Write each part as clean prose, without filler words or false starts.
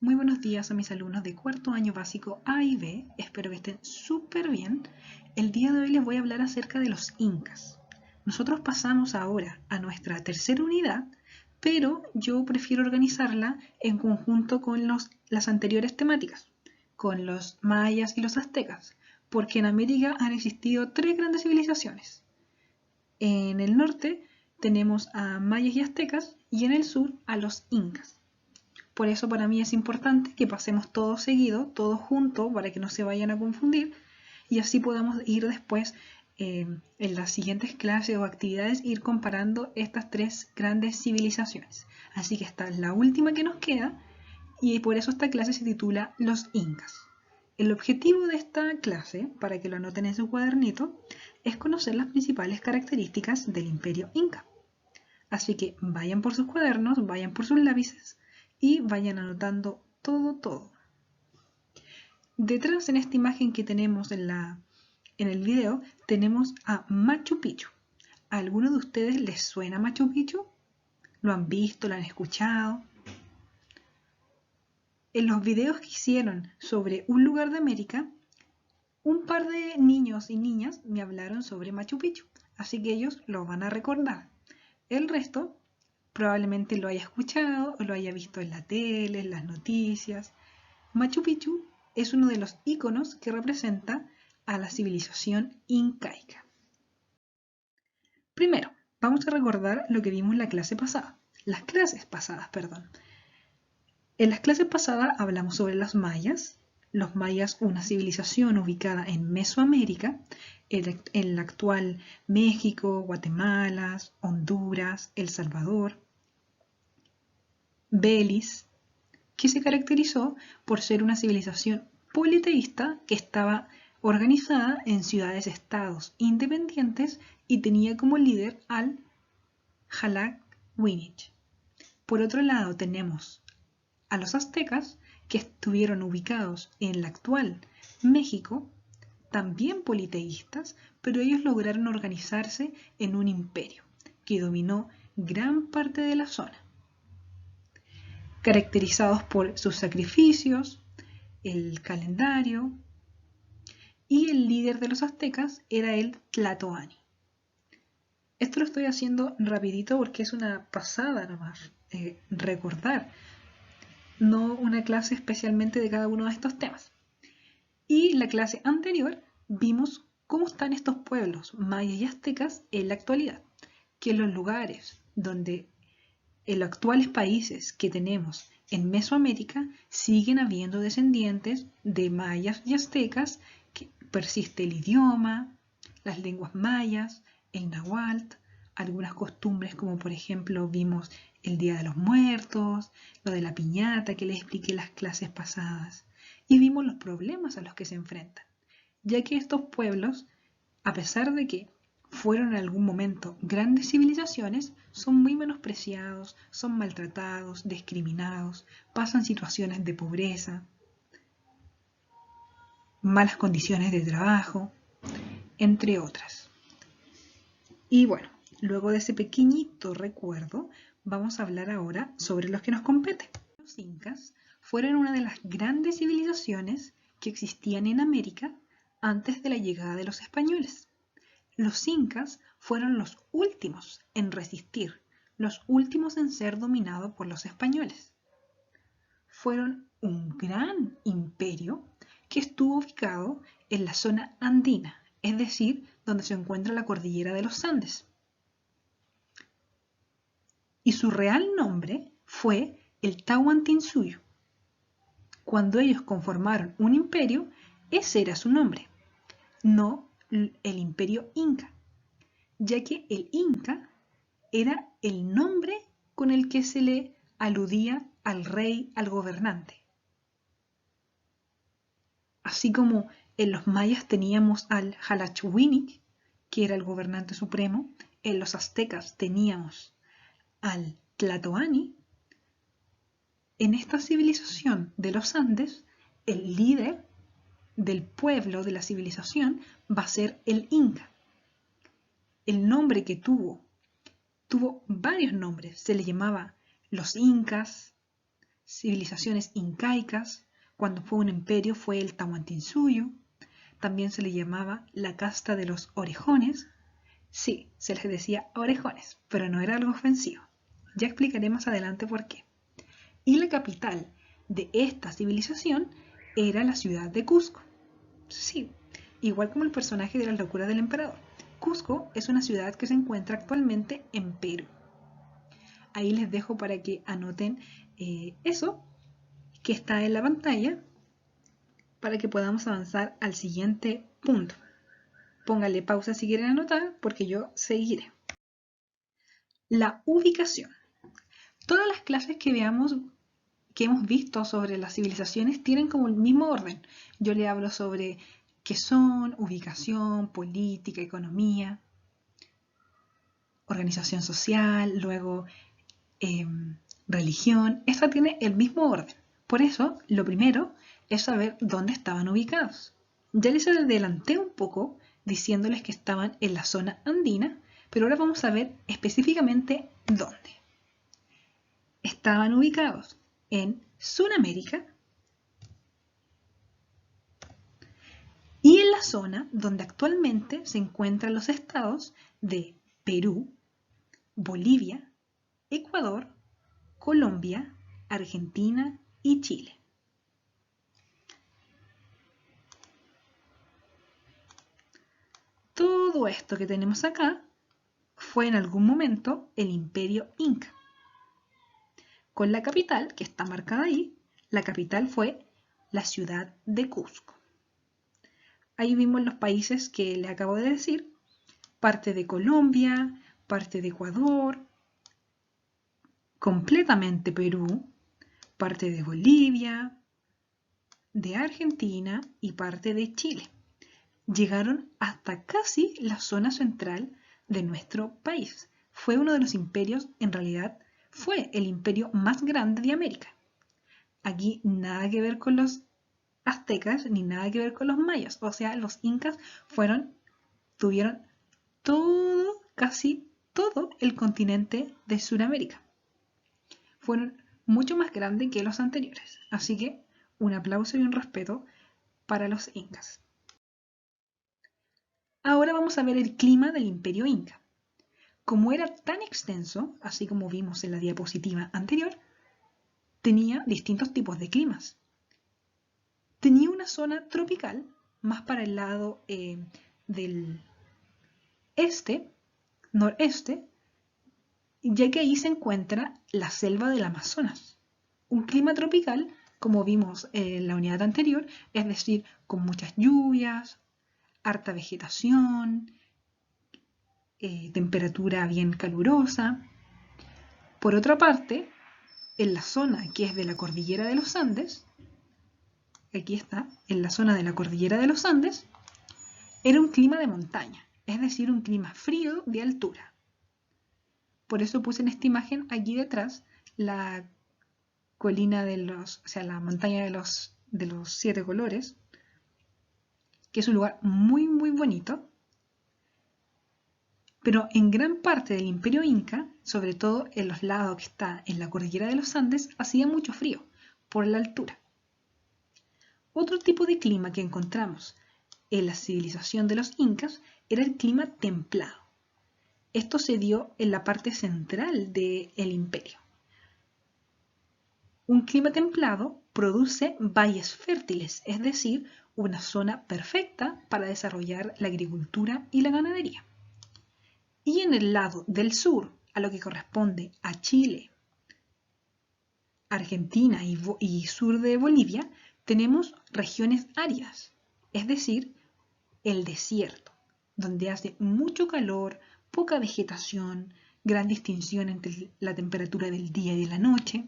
Muy buenos días a mis alumnos de cuarto año básico A y B, espero que estén súper bien. El día de hoy les voy a hablar acerca de los incas. Nosotros pasamos ahora a nuestra tercera unidad, pero yo prefiero organizarla en conjunto con las anteriores temáticas, con los mayas y los aztecas, porque en América han existido tres grandes civilizaciones. En el norte tenemos a mayas y aztecas y en el sur a los incas. Por eso para mí es importante que pasemos todo seguido, todo junto, para que no se vayan a confundir y así podamos ir después en las siguientes clases o actividades ir comparando estas tres grandes civilizaciones. Así que esta es la última que nos queda y por eso esta clase se titula Los Incas. El objetivo de esta clase, para que lo anoten en su cuadernito, es conocer las principales características del Imperio Inca. Así que vayan por sus cuadernos, vayan por sus lápices y vayan anotando todo. Detrás en esta imagen que tenemos en el video tenemos a Machu Picchu. ¿A alguno de ustedes les suena Machu Picchu? ¿Lo han visto? ¿Lo han escuchado? En los videos que hicieron sobre un lugar de América, un par de niños y niñas me hablaron sobre Machu Picchu, así que ellos lo van a recordar. El resto probablemente lo haya escuchado o lo haya visto en la tele, en las noticias. Machu Picchu es uno de los íconos que representa a la civilización incaica. Primero, vamos a recordar lo que vimos en la clase pasada. Las clases pasadas, perdón. En las clases pasadas hablamos sobre los mayas. Los mayas, una civilización ubicada en Mesoamérica, en el actual México, Guatemala, Honduras, El Salvador, Belice, que se caracterizó por ser una civilización politeísta que estaba organizada en ciudades-estados independientes y tenía como líder al Xalac-Winich. Por otro lado tenemos a los aztecas, que estuvieron ubicados en el actual México, también politeístas, pero ellos lograron organizarse en un imperio que dominó gran parte de la zona, caracterizados por sus sacrificios, el calendario, y el líder de los aztecas era el Tlatoani. Esto lo estoy haciendo rapidito porque es una pasada nomás, recordar, no una clase especialmente de cada uno de estos temas. Y la clase anterior vimos cómo están estos pueblos mayas y aztecas en la actualidad, que en los lugares donde en los actuales países que tenemos en Mesoamérica siguen habiendo descendientes de mayas y aztecas, que persiste el idioma, las lenguas mayas, el náhuatl, algunas costumbres como por ejemplo vimos el Día de los Muertos, lo de la piñata que les expliqué en las clases pasadas, y vimos los problemas a los que se enfrentan, ya que estos pueblos, a pesar de que fueron en algún momento grandes civilizaciones, son muy menospreciados, son maltratados, discriminados, pasan situaciones de pobreza, malas condiciones de trabajo, entre otras. Y bueno, luego de ese pequeñito recuerdo, vamos a hablar ahora sobre los que nos competen. Los incas fueron una de las grandes civilizaciones que existían en América antes de la llegada de los españoles. Los incas fueron los últimos en resistir, los últimos en ser dominados por los españoles. Fueron un gran imperio que estuvo ubicado en la zona andina, es decir, donde se encuentra la cordillera de los Andes. Y su real nombre fue el Tahuantinsuyo. Cuando ellos conformaron un imperio, ese era su nombre, no el imperio inca, ya que el inca era el nombre con el que se le aludía al rey, al gobernante. Así como en los mayas teníamos al Xalac-Winich, que era el gobernante supremo, en los aztecas teníamos al Tlatoani, en esta civilización de los Andes, el líder del pueblo, de la civilización, va a ser el Inca. El nombre que tuvo varios nombres, se le llamaba los Incas, civilizaciones incaicas. Cuando fue un imperio fue el Tahuantinsuyo. También se le llamaba la casta de los orejones. Sí, se les decía orejones, pero no era algo ofensivo. Ya explicaré más adelante por qué. Y la capital de esta civilización era la ciudad de Cusco. Sí, igual como el personaje de las locuras del emperador. Cusco es una ciudad que se encuentra actualmente en Perú. Ahí les dejo para que anoten eso que está en la pantalla para que podamos avanzar al siguiente punto. Póngale pausa si quieren anotar porque yo seguiré. La ubicación. Todas las clases que hemos visto sobre las civilizaciones tienen como el mismo orden. Yo le hablo sobre qué son, ubicación, política, economía, organización social, luego religión. Esta tiene el mismo orden. Por eso, lo primero es saber dónde estaban ubicados. Ya les adelanté un poco diciéndoles que estaban en la zona andina, pero ahora vamos a ver específicamente dónde. Estaban ubicados en Sudamérica y en la zona donde actualmente se encuentran los estados de Perú, Bolivia, Ecuador, Colombia, Argentina y Chile. Todo esto que tenemos acá fue en algún momento el Imperio Inca. Con la capital, que está marcada ahí, la capital fue la ciudad de Cusco. Ahí vimos los países que les acabo de decir, parte de Colombia, parte de Ecuador, completamente Perú, parte de Bolivia, de Argentina y parte de Chile. Llegaron hasta casi la zona central de nuestro país. Fue uno de los imperios, en realidad, fue el imperio más grande de América. Aquí nada que ver con los aztecas ni nada que ver con los mayas. O sea, los incas tuvieron todo, casi todo el continente de Sudamérica. Fueron mucho más grandes que los anteriores. Así que un aplauso y un respeto para los incas. Ahora vamos a ver el clima del imperio inca. Como era tan extenso, así como vimos en la diapositiva anterior, tenía distintos tipos de climas. Tenía una zona tropical, más para el lado del noreste, ya que ahí se encuentra la selva del Amazonas. Un clima tropical, como vimos en la unidad anterior, es decir, con muchas lluvias, harta vegetación, temperatura bien calurosa. Por otra parte, en la zona que es de la cordillera de los Andes, aquí está, en la zona de la cordillera de los Andes, era un clima de montaña, es decir, un clima frío de altura. Por eso puse en esta imagen aquí detrás la colina la montaña de los 7 colores, que es un lugar muy muy bonito. Pero en gran parte del imperio inca, sobre todo en los lados que está en la cordillera de los Andes, hacía mucho frío por la altura. Otro tipo de clima que encontramos en la civilización de los incas era el clima templado. Esto se dio en la parte central del imperio. Un clima templado produce valles fértiles, es decir, una zona perfecta para desarrollar la agricultura y la ganadería. Y en el lado del sur, a lo que corresponde a Chile, Argentina y sur de Bolivia, tenemos regiones áridas, es decir, el desierto, donde hace mucho calor, poca vegetación, gran distinción entre la temperatura del día y de la noche.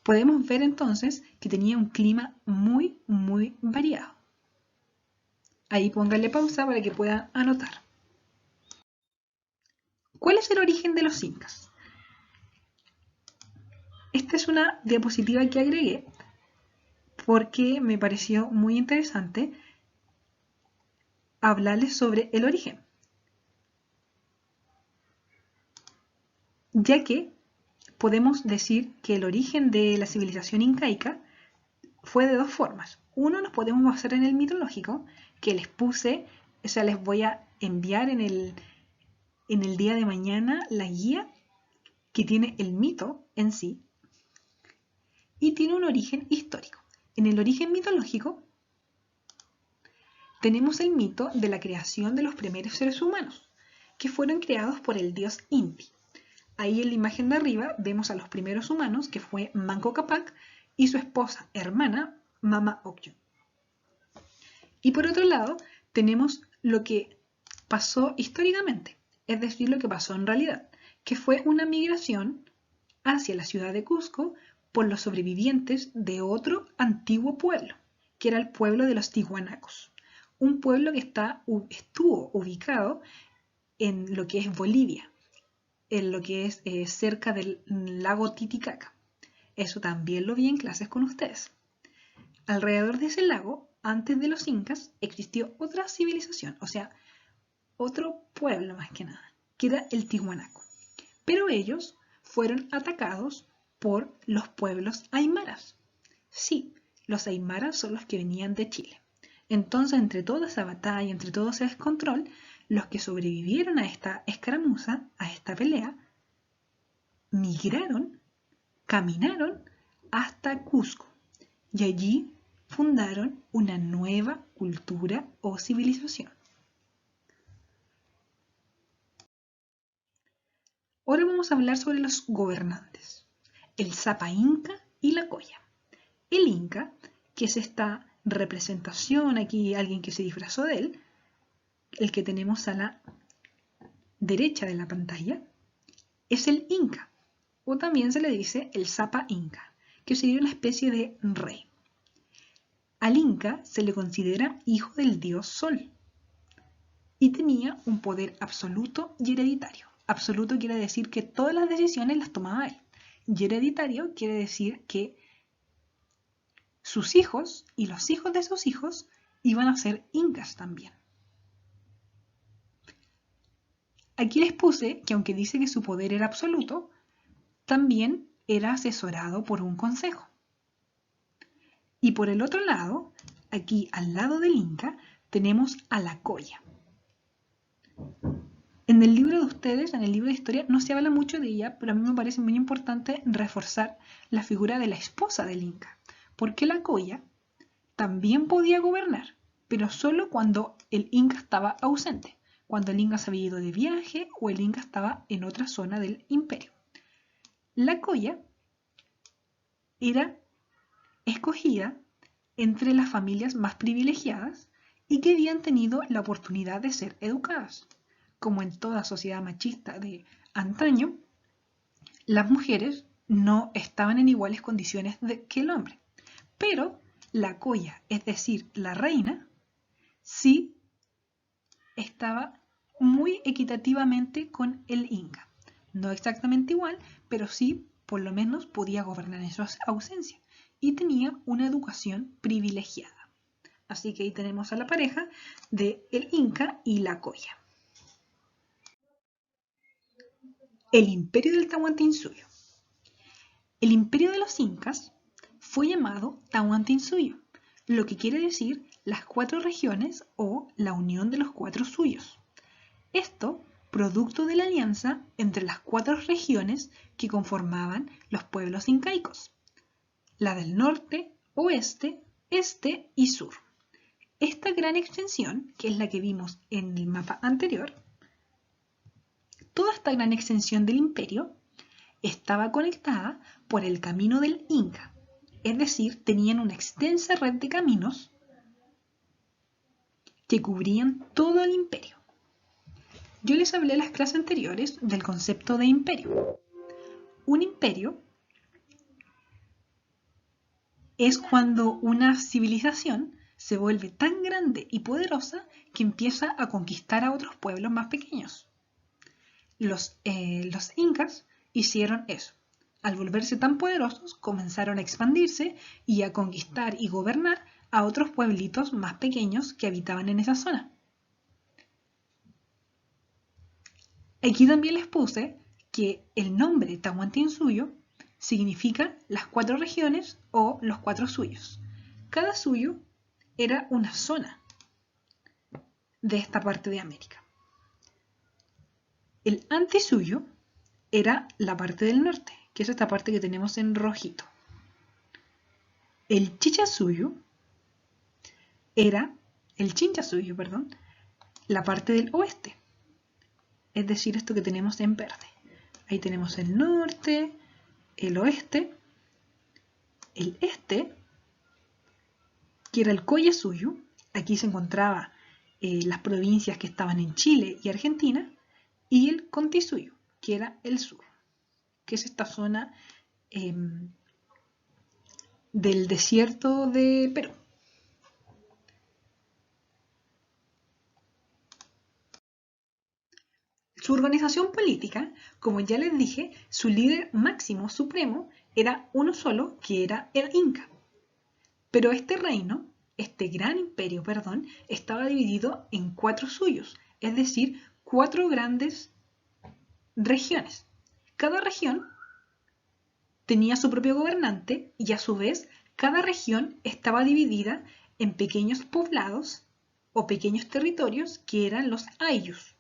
Podemos ver entonces que tenía un clima muy, muy variado. Ahí pónganle pausa para que puedan anotar. ¿Cuál es el origen de los incas? Esta es una diapositiva que agregué porque me pareció muy interesante hablarles sobre el origen, ya que podemos decir que el origen de la civilización incaica fue de dos formas. Uno, nos podemos basar en el mitológico, que les puse, o sea, les voy a enviar en el día de mañana la guía que tiene el mito en sí y tiene un origen histórico. En el origen mitológico tenemos el mito de la creación de los primeros seres humanos, que fueron creados por el dios Inti. Ahí en la imagen de arriba vemos a los primeros humanos, que fue Manco Cápac y su esposa hermana Mama Ocllo. Y por otro lado tenemos lo que pasó históricamente, es decir, lo que pasó en realidad, que fue una migración hacia la ciudad de Cusco por los sobrevivientes de otro antiguo pueblo, que era el pueblo de los Tihuanacos, un pueblo que estuvo ubicado en lo que es Bolivia, en lo que es cerca del lago Titicaca. Eso también lo vi en clases con ustedes. Alrededor de ese lago, antes de los incas, existió otra civilización, o sea, otro pueblo más que nada, que era el Tihuanaco. Pero ellos fueron atacados por los pueblos aymaras. Sí, los aymaras son los que venían de Chile. Entonces, entre toda esa batalla, entre todo ese descontrol, los que sobrevivieron a esta escaramuza, a esta pelea, migraron, caminaron hasta Cusco y allí fundaron una nueva cultura o civilización. Ahora vamos a hablar sobre los gobernantes, el Zapa Inca y la Colla. El Inca, que es esta representación, aquí alguien que se disfrazó de él, el que tenemos a la derecha de la pantalla, es el Inca, o también se le dice el Zapa Inca, que sería una especie de rey. Al Inca se le considera hijo del dios Sol y tenía un poder absoluto y hereditario. Absoluto quiere decir que todas las decisiones las tomaba él. Y hereditario quiere decir que sus hijos y los hijos de sus hijos iban a ser incas también. Aquí les puse que aunque dice que su poder era absoluto, también era asesorado por un consejo. Y por el otro lado, aquí al lado del Inca, tenemos a la Colla. En el libro de ustedes, en el libro de historia, no se habla mucho de ella, pero a mí me parece muy importante reforzar la figura de la esposa del Inca, porque la Colla también podía gobernar, pero solo cuando el Inca estaba ausente, cuando el Inca se había ido de viaje o el Inca estaba en otra zona del imperio. La Colla era escogida entre las familias más privilegiadas y que habían tenido la oportunidad de ser educadas. Como en toda sociedad machista de antaño, las mujeres no estaban en iguales condiciones que el hombre. Pero la Colla, es decir, la reina, sí estaba muy equitativamente con el Inca. No exactamente igual, pero sí por lo menos podía gobernar en su ausencia y tenía una educación privilegiada. Así que ahí tenemos a la pareja de el Inca y la Colla. El imperio del Tahuantinsuyo. El imperio de los incas fue llamado Tahuantinsuyo, lo que quiere decir las 4 regiones o la unión de los 4 suyos. Esto producto de la alianza entre las 4 regiones que conformaban los pueblos incaicos, la del norte, oeste, este y sur. Esta gran extensión, que es la que vimos en el mapa anterior, toda esta gran extensión del imperio estaba conectada por el camino del Inca, es decir, tenían una extensa red de caminos que cubrían todo el imperio. Yo les hablé en las clases anteriores del concepto de imperio. Un imperio es cuando una civilización se vuelve tan grande y poderosa que empieza a conquistar a otros pueblos más pequeños. Los incas hicieron eso. Al volverse tan poderosos, comenzaron a expandirse y a conquistar y gobernar a otros pueblitos más pequeños que habitaban en esa zona. Aquí también les puse que el nombre Tahuantinsuyo significa las 4 regiones o los 4 suyos. Cada suyo era una zona de esta parte de América. El antisuyo era la parte del norte, que es esta parte que tenemos en rojito. El Chinchasuyo era la parte del oeste, es decir, esto que tenemos en verde. Ahí tenemos el norte, el oeste, el este, que era el Collasuyo. Aquí se encontraban las provincias que estaban en Chile y Argentina, y el Contisuyo, que era el sur, que es esta zona del desierto de Perú. Su organización política, como ya les dije, su líder máximo supremo era uno solo, que era el Inca. Pero este reino, este gran imperio, estaba dividido en 4 suyos, es decir, 4 grandes regiones. Cada región tenía su propio gobernante y a su vez cada región estaba dividida en pequeños poblados o pequeños territorios que eran los ayllus.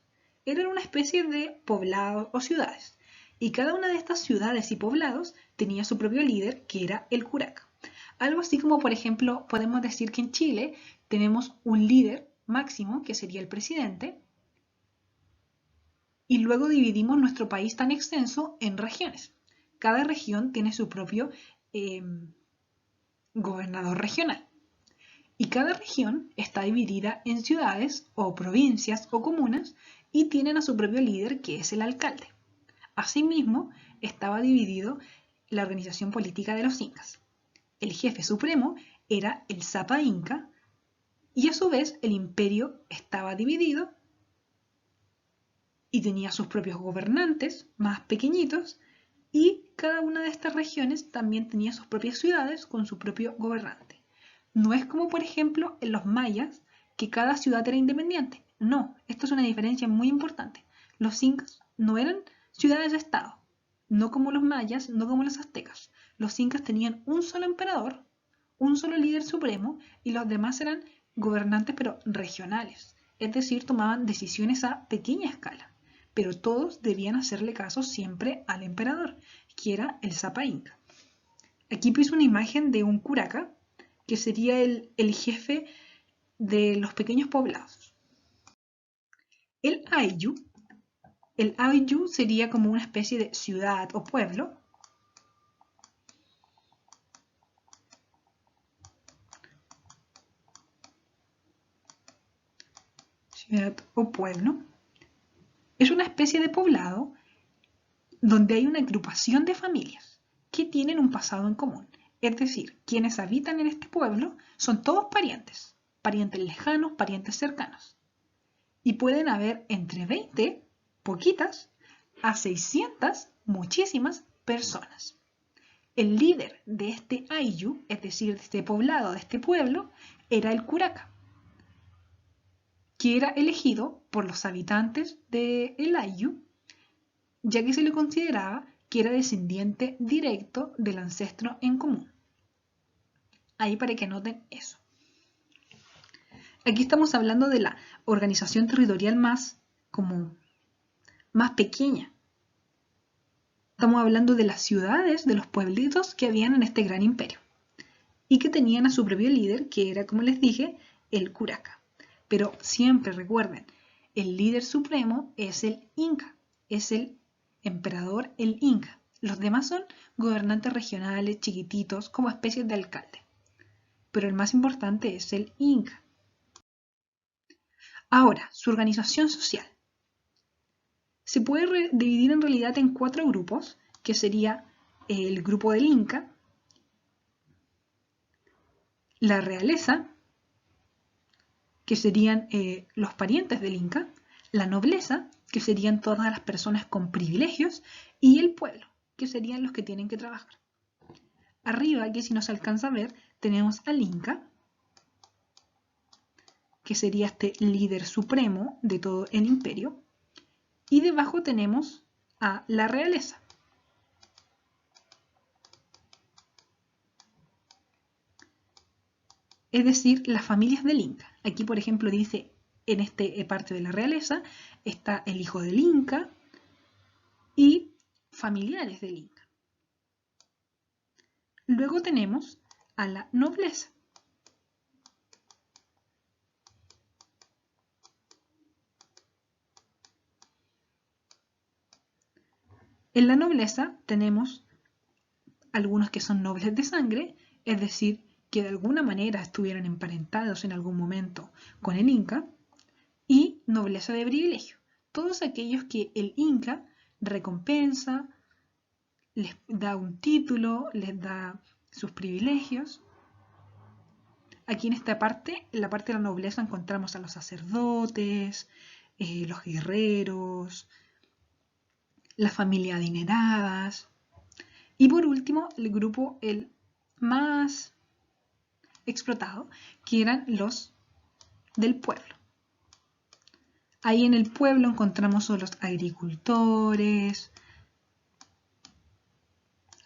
Eran una especie de poblados o ciudades. Y cada una de estas ciudades y poblados tenía su propio líder, que era el curaca. Algo así como, por ejemplo, podemos decir que en Chile tenemos un líder máximo, que sería el presidente, y luego dividimos nuestro país tan extenso en regiones. Cada región tiene su propio gobernador regional. Y cada región está dividida en ciudades o provincias o comunas y tienen a su propio líder, que es el alcalde. Asimismo, estaba dividido la organización política de los incas. El jefe supremo era el Sapa Inca y a su vez el imperio estaba dividido y tenía sus propios gobernantes más pequeñitos, y cada una de estas regiones también tenía sus propias ciudades con su propio gobernante. No es como, por ejemplo, en los mayas, que cada ciudad era independiente. No, esto es una diferencia muy importante. Los incas no eran ciudades de estado, no como los mayas, no como los aztecas. Los incas tenían un solo emperador, un solo líder supremo, y los demás eran gobernantes pero regionales. Es decir, tomaban decisiones a pequeña escala, pero todos debían hacerle caso siempre al emperador, que era el Sapa Inca. Aquí puse una imagen de un curaca, que sería el jefe de los pequeños poblados. El ayllu sería como una especie de ciudad o pueblo. Ciudad o pueblo. Es una especie de poblado donde hay una agrupación de familias que tienen un pasado en común. Es decir, quienes habitan en este pueblo son todos parientes, parientes lejanos, parientes cercanos. Y pueden haber entre 20, poquitas, a 600, muchísimas personas. El líder de este ayllu, es decir, de este poblado, de este pueblo, era el curaca, que era elegido por los habitantes del ayllu, ya que se le consideraba que era descendiente directo del ancestro en común. Ahí para que noten eso. Aquí estamos hablando de la organización territorial más pequeña. Estamos hablando de las ciudades, de los pueblitos que habían en este gran imperio y que tenían a su propio líder, que era, como les dije, el curaca. Pero siempre recuerden, el líder supremo es el Inca, es el emperador, el Inca. Los demás son gobernantes regionales, chiquititos, como especies de alcalde. Pero el más importante es el Inca. Ahora, su organización social. Se puede dividir en realidad en 4 grupos, que sería el grupo del Inca, la realeza, que serían los parientes del Inca, la nobleza, que serían todas las personas con privilegios, y el pueblo, que serían los que tienen que trabajar. Arriba, aquí si no se alcanza a ver, tenemos al Inca, que sería este líder supremo de todo el imperio, y debajo tenemos a la realeza. Es decir, las familias del Inca. Aquí, por ejemplo, dice, en este parte de la realeza, está el hijo del Inca y familiares del Inca. Luego tenemos a la nobleza. En la nobleza tenemos algunos que son nobles de sangre, es decir, que de alguna manera estuvieran emparentados en algún momento con el Inca, y nobleza de privilegio. Todos aquellos que el Inca recompensa, les da un título, les da sus privilegios. Aquí en esta parte, en la parte de la nobleza, encontramos a los sacerdotes, los guerreros, la familia adineradas, y por último, el grupo el más explotado, que eran los del pueblo. Ahí en el pueblo encontramos a los agricultores,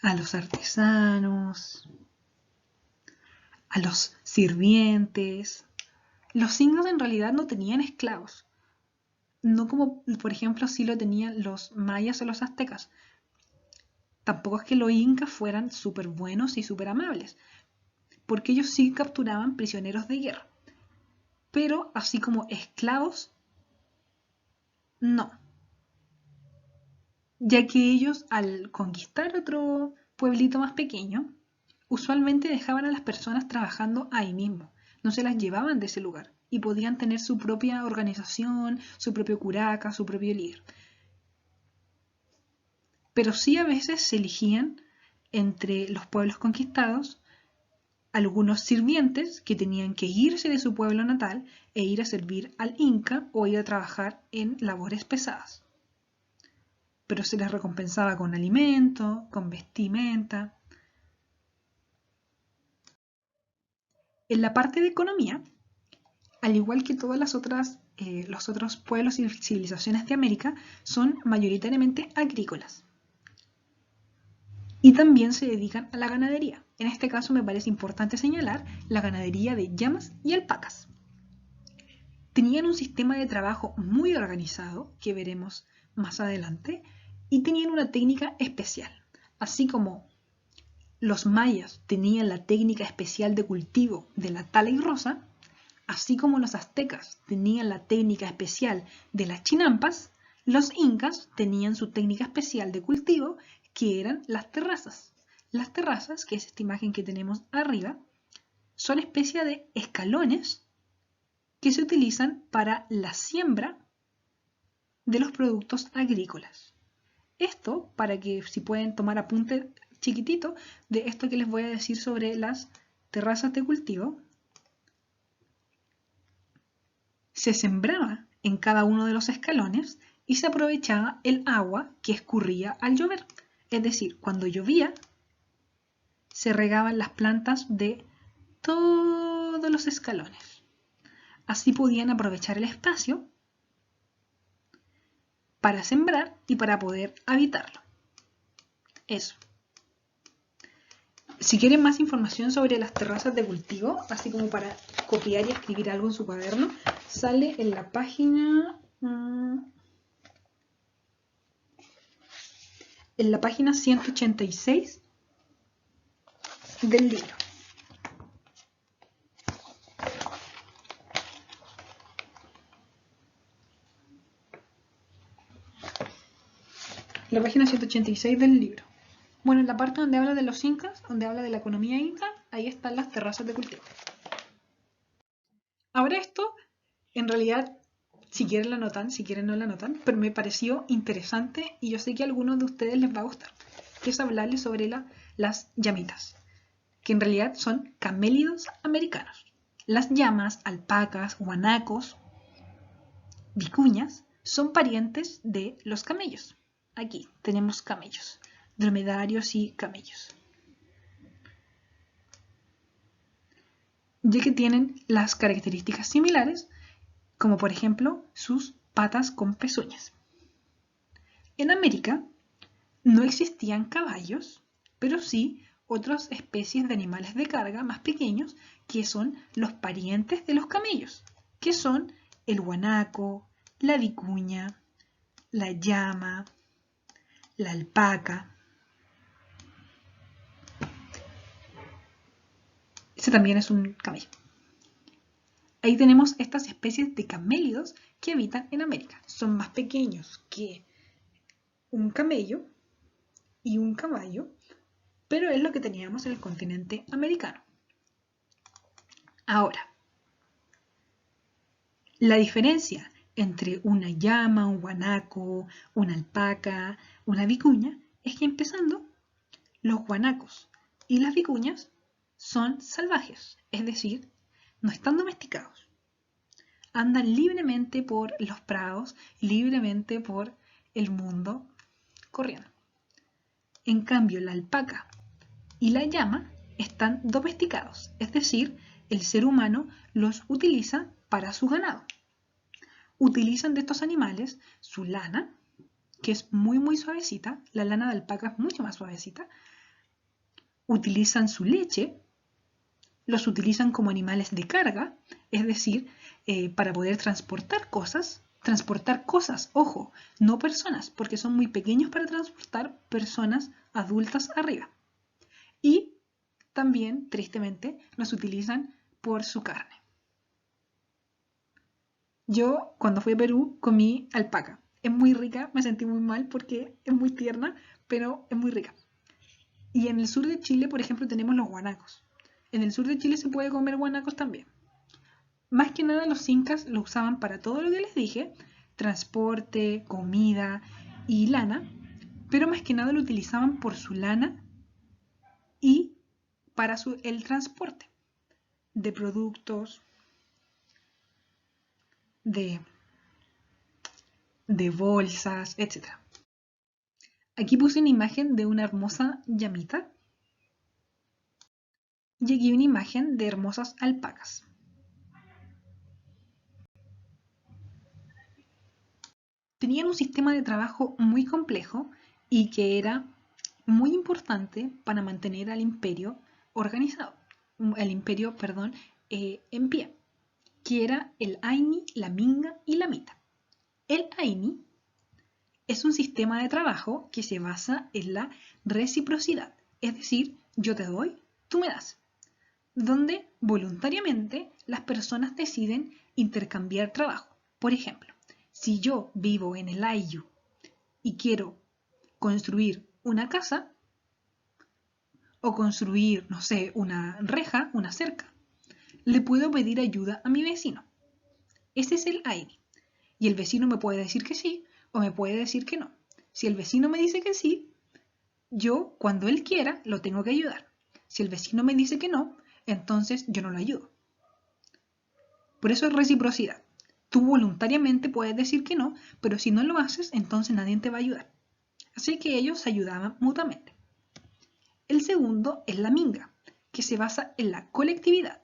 a los artesanos, a los sirvientes. Los incas en realidad no tenían esclavos, no como por ejemplo sí lo tenían los mayas o los aztecas. Tampoco es que los incas fueran súper buenos y súper amables, porque ellos sí capturaban prisioneros de guerra. Pero así como esclavos, no. Ya que ellos al conquistar otro pueblito más pequeño, usualmente dejaban a las personas trabajando ahí mismo, no se las llevaban de ese lugar y podían tener su propia organización, su propio curaca, su propio líder. Pero sí a veces se elegían entre los pueblos conquistados algunos sirvientes que tenían que irse de su pueblo natal e ir a servir al Inca o ir a trabajar en labores pesadas. Pero se les recompensaba con alimento, con vestimenta. En la parte de economía, al igual que todas las otras, los otros pueblos y civilizaciones de América, son mayoritariamente agrícolas. Y también se dedican a la ganadería. En este caso me parece importante señalar la ganadería de llamas y alpacas. Tenían un sistema de trabajo muy organizado, que veremos más adelante, y tenían una técnica especial. Así como los mayas tenían la técnica especial de cultivo de la tala y rosa, así como los aztecas tenían la técnica especial de las chinampas, los incas tenían su técnica especial de cultivo, que eran las terrazas. Las terrazas, que es esta imagen que tenemos arriba, son especie de escalones que se utilizan para la siembra de los productos agrícolas. Esto para que si pueden tomar apunte chiquitito de esto que les voy a decir sobre las terrazas de cultivo. Se sembraba en cada uno de los escalones y se aprovechaba el agua que escurría al llover. Es decir, cuando llovía, se regaban las plantas de todos los escalones. Así podían aprovechar el espacio para sembrar y para poder habitarlo. Eso. Si quieren más información sobre las terrazas de cultivo, así como para copiar y escribir algo en su cuaderno, sale en la página 186 del libro. La página 186 del libro. Bueno, en la parte donde habla de los incas, donde habla de la economía inca, ahí están las terrazas de cultivo. Ahora esto, en realidad, si quieren la anotan, si quieren no la anotan, pero me pareció interesante y yo sé que a algunos de ustedes les va a gustar, que es hablarles sobre las llamitas, que en realidad son camélidos americanos. Las llamas, alpacas, guanacos, vicuñas, son parientes de los camellos. Aquí tenemos camellos, dromedarios y camellos. Ya que tienen las características similares, como por ejemplo sus patas con pezuñas. En América no existían caballos, pero sí otras especies de animales de carga más pequeños que son los parientes de los camellos, que son el guanaco, la vicuña, la llama, la alpaca. Ese también es un camello. Ahí tenemos estas especies de camélidos que habitan en América. Son más pequeños que un camello y un caballo, pero es lo que teníamos en el continente americano. Ahora, la diferencia entre una llama, un guanaco, una alpaca, una vicuña, es que empezando, los guanacos y las vicuñas son salvajes, es decir, no están domesticados. Andan libremente por los prados, libremente por el mundo, corriendo. En cambio, la alpaca y la llama están domesticados, es decir, el ser humano los utiliza para su ganado. Utilizan de estos animales su lana, que es muy suavecita, la lana de alpaca es mucho más suavecita. Utilizan su leche, los utilizan como animales de carga, es decir, para poder transportar cosas, ojo, no personas, porque son muy pequeños para transportar personas adultas arriba. Y también, tristemente, los utilizan por su carne. Yo, cuando fui a Perú, comí alpaca. Es muy rica, me sentí muy mal porque es muy tierna, pero es muy rica. Y en el sur de Chile, por ejemplo, tenemos los guanacos. En el sur de Chile se puede comer guanacos también. Más que nada los incas lo usaban para todo lo que les dije, transporte, comida y lana, pero más que nada lo utilizaban por su lana y para el transporte de productos, de bolsas, etc. Aquí puse una imagen de una hermosa llamita y aquí una imagen de hermosas alpacas. Tenían un sistema de trabajo muy complejo y que era muy importante para mantener al imperio organizado, en pie, que era el Aini, la Minga y la Mita. El Aini es un sistema de trabajo que se basa en la reciprocidad, es decir, yo te doy, tú me das, donde voluntariamente las personas deciden intercambiar trabajo. Por ejemplo, si yo vivo en el Ayllu y quiero construir una casa o construir, no sé, una reja, una cerca, le puedo pedir ayuda a mi vecino. Ese es el Aini. Y el vecino me puede decir que sí o me puede decir que no. Si el vecino me dice que sí, yo cuando él quiera lo tengo que ayudar. Si el vecino me dice que no, entonces yo no lo ayudo. Por eso es reciprocidad. Tú voluntariamente puedes decir que no, pero si no lo haces, entonces nadie te va a ayudar. Así que ellos se ayudaban mutuamente. El segundo es la minga, que se basa en la colectividad.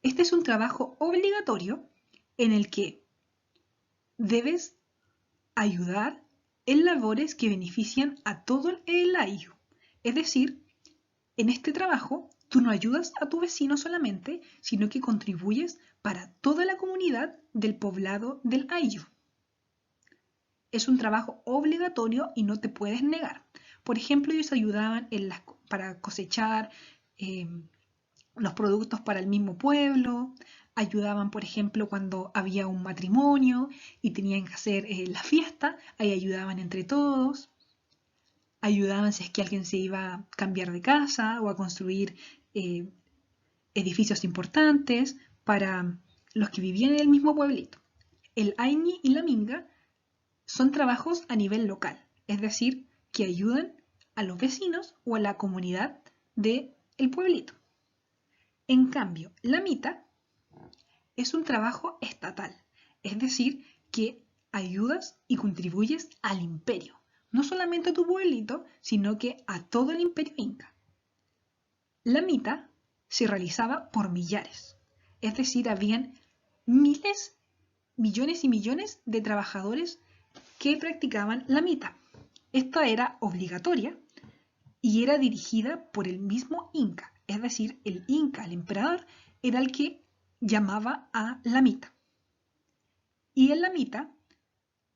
Este es un trabajo obligatorio en el que debes ayudar en labores que benefician a todo el ayllu. Es decir, en este trabajo tú no ayudas a tu vecino solamente, sino que contribuyes para toda la comunidad del poblado del ayllu. Es un trabajo obligatorio y no te puedes negar. Por ejemplo, ellos ayudaban para cosechar los productos para el mismo pueblo, ayudaban, por ejemplo, cuando había un matrimonio y tenían que hacer la fiesta, ahí ayudaban entre todos, ayudaban si es que alguien se iba a cambiar de casa o a construir edificios importantes para los que vivían en el mismo pueblito. El Aini y la Minga son trabajos a nivel local, es decir, que ayudan a los vecinos o a la comunidad del pueblito. En cambio, la Mita es un trabajo estatal, es decir, que ayudas y contribuyes al imperio, no solamente a tu pueblito, sino que a todo el imperio inca. La Mita se realizaba por millares, es decir, habían miles, millones y millones de trabajadores que practicaban la Mita. Esta era obligatoria y era dirigida por el mismo Inca, es decir, el Inca, el emperador, era el que llamaba a la mita. Y en la mita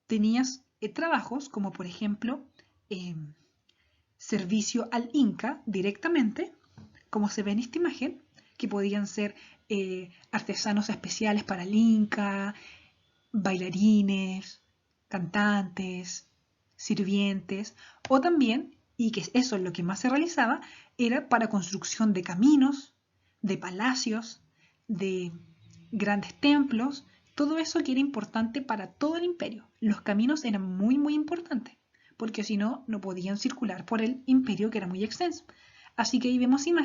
tenías trabajos como por ejemplo servicio al Inca directamente, como se ve en esta imagen, que podían ser artesanos especiales para el Inca, bailarines, cantantes, sirvientes, o también, y que eso es lo que más se realizaba, era para construcción de caminos, de palacios, de grandes templos, todo eso que era importante para todo el imperio. Los caminos eran muy, muy importantes, porque si no, no podían circular por el imperio que era muy extenso. Así que ahí vemos en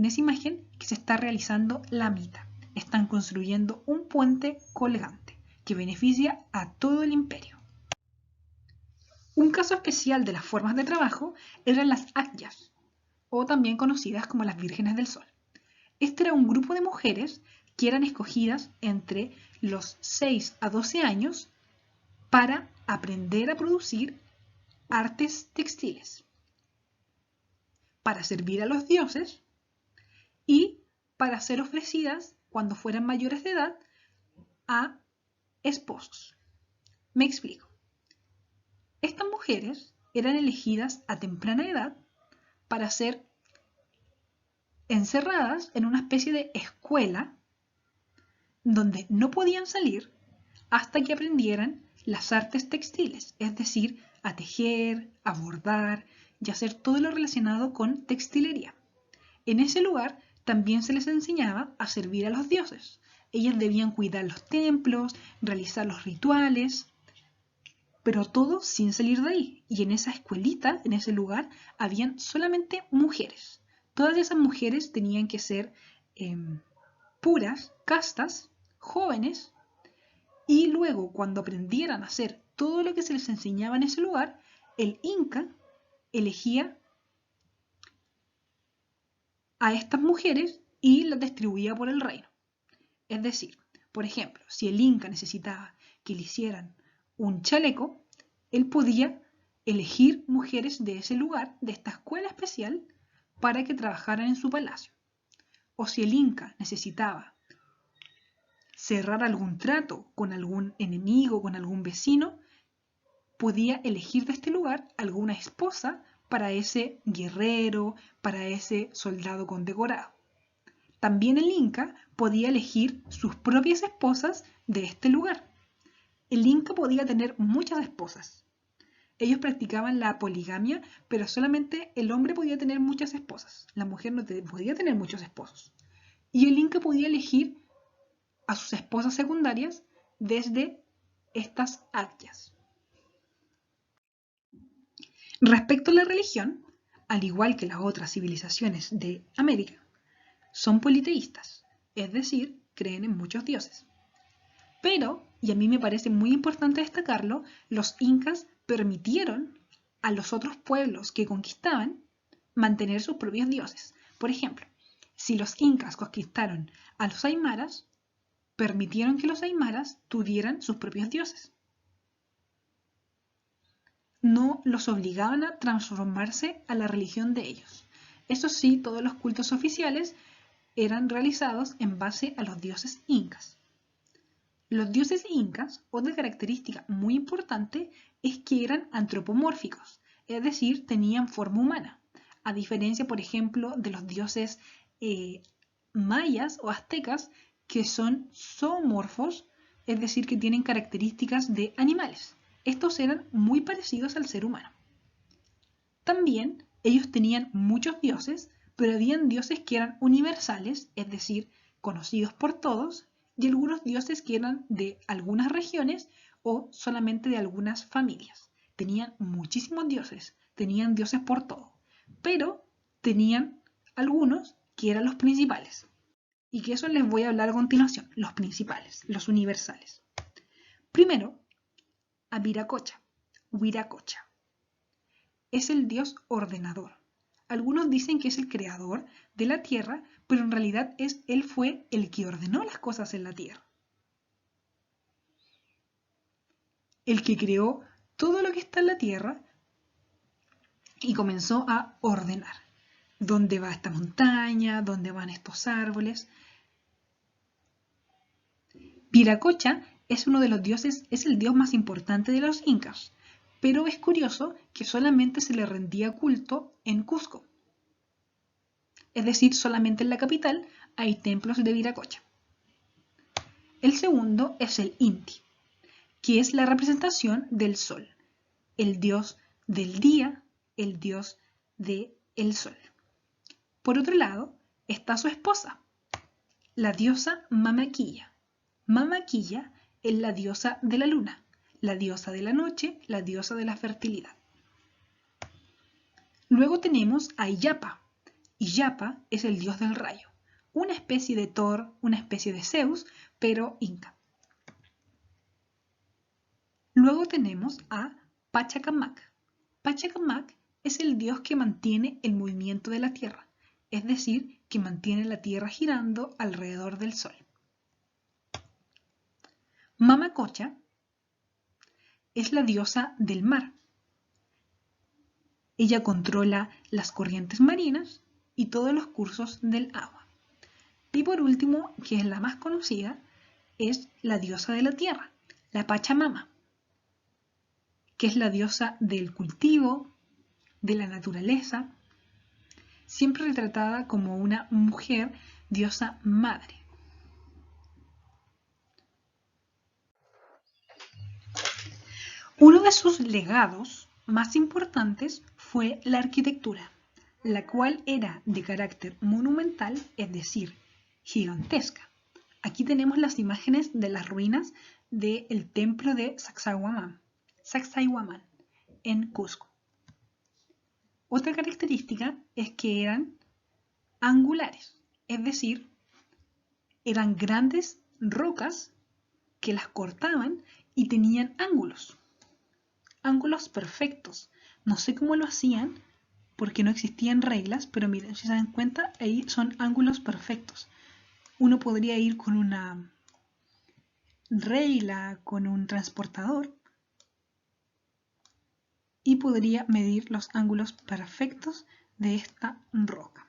esa imagen que se está realizando la mita. Están construyendo un puente colgante que beneficia a todo el imperio. Un caso especial de las formas de trabajo eran las akyas, o también conocidas como las vírgenes del sol. Este era un grupo de mujeres que eran escogidas entre los 6 a 12 años para aprender a producir artes textiles, para servir a los dioses y para ser ofrecidas, cuando fueran mayores de edad, a esposos. Me explico. Estas mujeres eran elegidas a temprana edad para ser encerradas en una especie de escuela donde no podían salir hasta que aprendieran las artes textiles, es decir, a tejer, a bordar y hacer todo lo relacionado con textilería. En ese lugar también se les enseñaba a servir a los dioses. Ellas debían cuidar los templos, realizar los rituales, pero todo sin salir de ahí. Y en esa escuelita, en ese lugar, habían solamente mujeres. Todas esas mujeres tenían que ser puras, castas, jóvenes, y luego cuando aprendieran a hacer todo lo que se les enseñaba en ese lugar, el Inca elegía a estas mujeres y las distribuía por el reino. Es decir, por ejemplo, si el Inca necesitaba que le hicieran un chaleco, él podía elegir mujeres de ese lugar, de esta escuela especial, para que trabajaran en su palacio. O si el Inca necesitaba cerrar algún trato con algún enemigo, con algún vecino, podía elegir de este lugar alguna esposa para ese guerrero, para ese soldado condecorado. También el Inca podía elegir sus propias esposas de este lugar. El Inca podía tener muchas esposas. Ellos practicaban la poligamia, pero solamente el hombre podía tener muchas esposas. La mujer no podía tener muchos esposos. Y el Inca podía elegir a sus esposas secundarias desde estas akyas. Respecto a la religión, al igual que las otras civilizaciones de América, son politeístas, es decir, creen en muchos dioses. Pero, y a mí me parece muy importante destacarlo, los incas permitieron a los otros pueblos que conquistaban mantener sus propios dioses. Por ejemplo, si los incas conquistaron a los aymaras, permitieron que los aymaras tuvieran sus propios dioses. No los obligaban a transformarse a la religión de ellos. Eso sí, todos los cultos oficiales eran realizados en base a los dioses incas. Los dioses incas, otra característica muy importante, es que eran antropomórficos, es decir, tenían forma humana, a diferencia, por ejemplo, de los dioses mayas o aztecas, que son zoomorfos, es decir, que tienen características de animales. Estos eran muy parecidos al ser humano. También ellos tenían muchos dioses, pero habían dioses que eran universales, es decir, conocidos por todos, y algunos dioses que eran de algunas regiones o solamente de algunas familias. Tenían muchísimos dioses, tenían dioses por todo, pero tenían algunos que eran los principales. Y que eso les voy a hablar a continuación, los principales, los universales. Primero, a Viracocha, Huiracocha. Es el dios ordenador. Algunos dicen que es el creador de la tierra, pero en realidad él fue el que ordenó las cosas en la tierra. El que creó todo lo que está en la tierra y comenzó a ordenar. ¿Dónde va esta montaña? ¿Dónde van estos árboles? Viracocha es uno de los dioses, es el dios más importante de los incas, pero es curioso que solamente se le rendía culto en Cusco. Es decir, solamente en la capital hay templos de Viracocha. El segundo es el Inti, que es la representación del sol, el dios del día, el dios del sol. Por otro lado, está su esposa, la diosa Mamaquilla. Mamaquilla es la diosa de la luna, la diosa de la noche, la diosa de la fertilidad. Luego tenemos a Illapa. Illapa es el dios del rayo, una especie de Thor, una especie de Zeus, pero inca. Luego tenemos a Pachacamac. Pachacamac es el dios que mantiene el movimiento de la Tierra, es decir, que mantiene la Tierra girando alrededor del Sol. Mamacocha es la diosa del mar. Ella controla las corrientes marinas y todos los cursos del agua. Y por último, que es la más conocida, es la diosa de la tierra, la Pachamama, que es la diosa del cultivo, de la naturaleza, siempre retratada como una mujer diosa madre. Uno de sus legados más importantes fue la arquitectura, la cual era de carácter monumental, es decir, gigantesca. Aquí tenemos las imágenes de las ruinas del templo de Sacsayhuamán en Cusco. Otra característica es que eran angulares, es decir, eran grandes rocas que las cortaban y tenían ángulos perfectos. No sé cómo lo hacían porque no existían reglas, pero miren, si se dan cuenta, ahí son ángulos perfectos. Uno podría ir con una regla, con un transportador y podría medir los ángulos perfectos de esta roca.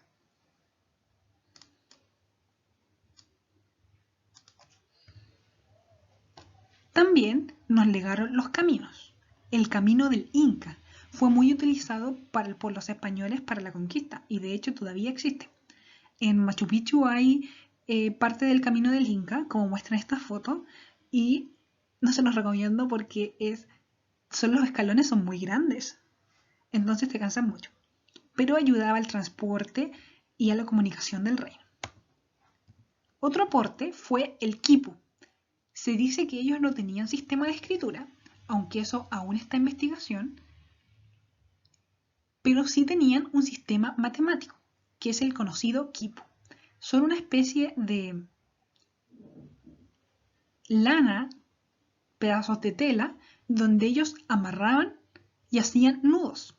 También nos legaron los caminos. El camino del Inca fue muy utilizado por los españoles para la conquista y de hecho todavía existe. En Machu Picchu hay parte del camino del Inca, como muestra esta foto, y no se los recomiendo porque los escalones son muy grandes, entonces te cansan mucho. Pero ayudaba al transporte y a la comunicación del reino. Otro aporte fue el quipu. Se dice que ellos no tenían sistema de escritura, aunque eso aún está en investigación, pero sí tenían un sistema matemático, que es el conocido quipu. Son una especie de lana, pedazos de tela, donde ellos amarraban y hacían nudos.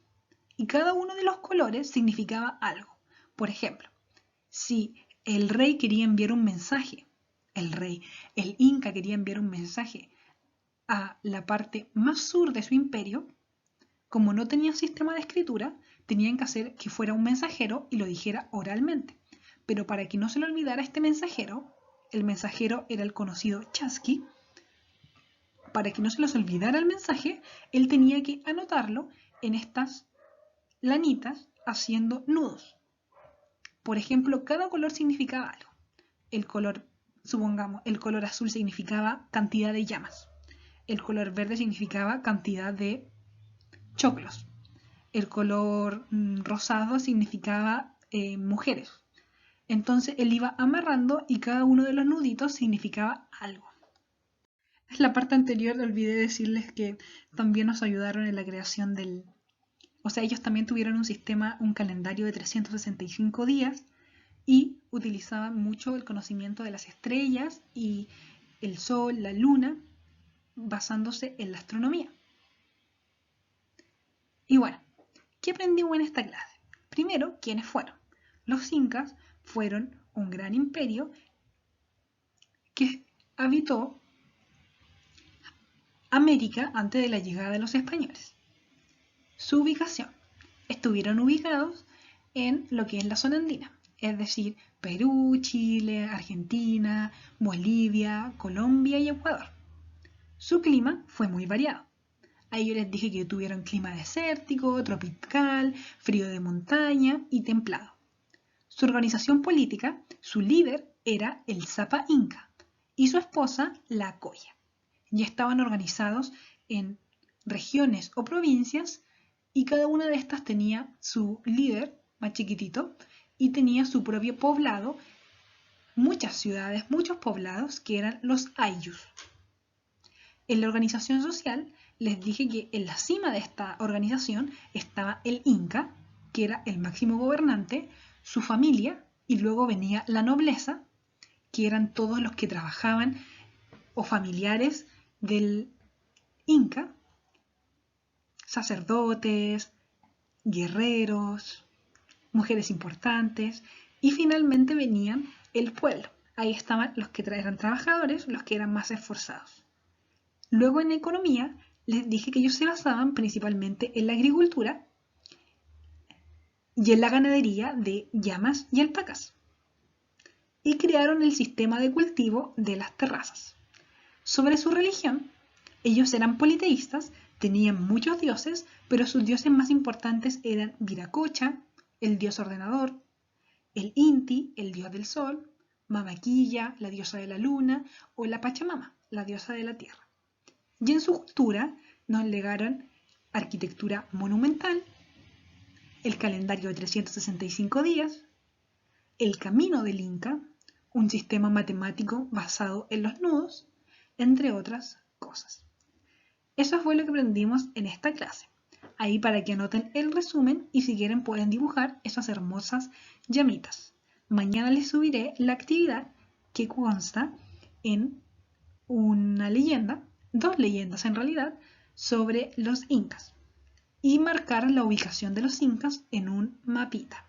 Y cada uno de los colores significaba algo. Por ejemplo, si el rey quería enviar un mensaje, el Inca quería enviar un mensaje a la parte más sur de su imperio, como no tenían sistema de escritura, tenían que hacer que fuera un mensajero y lo dijera oralmente. Pero para que no se le olvidara este mensajero, el mensajero era el conocido Chasqui. Para que no se les olvidara el mensaje, él tenía que anotarlo en estas lanitas haciendo nudos. Por ejemplo, cada color significaba algo. El color azul significaba cantidad de llamas. El color verde significaba cantidad de choclos. El color rosado significaba mujeres. Entonces él iba amarrando y cada uno de los nuditos significaba algo. En la parte anterior olvidé decirles que también nos ayudaron en la creación O sea, ellos también tuvieron un sistema, un calendario de 365 días y utilizaban mucho el conocimiento de las estrellas y el sol, la luna, basándose en la astronomía. Y bueno, ¿qué aprendimos en esta clase? Primero, ¿quiénes fueron? Los incas fueron un gran imperio que habitó América antes de la llegada de los españoles. Su ubicación. estuvieron ubicados en lo que es la zona andina, es decir, Perú, Chile, Argentina, Bolivia, Colombia y Ecuador. Su clima fue muy variado. Ahí yo les dije que tuvieron clima desértico, tropical, frío de montaña y templado. Su organización política, su líder era el Zapa Inca y su esposa la Coya. Ya estaban organizados en regiones o provincias y cada una de estas tenía su líder más chiquitito y tenía su propio poblado, muchas ciudades, muchos poblados que eran los ayllus. En la organización social les dije que en la cima de esta organización estaba el Inca, que era el máximo gobernante, su familia, y luego venía la nobleza, que eran todos los que trabajaban o familiares del Inca, sacerdotes, guerreros, mujeres importantes, y finalmente venían el pueblo. Ahí estaban los que eran trabajadores, los que eran más esforzados. Luego en economía les dije que ellos se basaban principalmente en la agricultura y en la ganadería de llamas y alpacas. Y crearon el sistema de cultivo de las terrazas. Sobre su religión, ellos eran politeístas, tenían muchos dioses, pero sus dioses más importantes eran Viracocha, el dios ordenador, el Inti, el dios del sol, Mamaquilla, la diosa de la luna, o la Pachamama, la diosa de la tierra. Y en su cultura nos legaron arquitectura monumental, el calendario de 365 días, el camino del Inca, un sistema matemático basado en los nudos, entre otras cosas. Eso fue lo que aprendimos en esta clase. Ahí para que anoten el resumen y si quieren pueden dibujar esas hermosas llamitas. Mañana les subiré la actividad que consta en una leyenda, 2 leyendas en realidad, sobre los incas y marcar la ubicación de los incas en un mapita.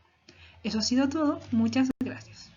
Eso ha sido todo. Muchas gracias.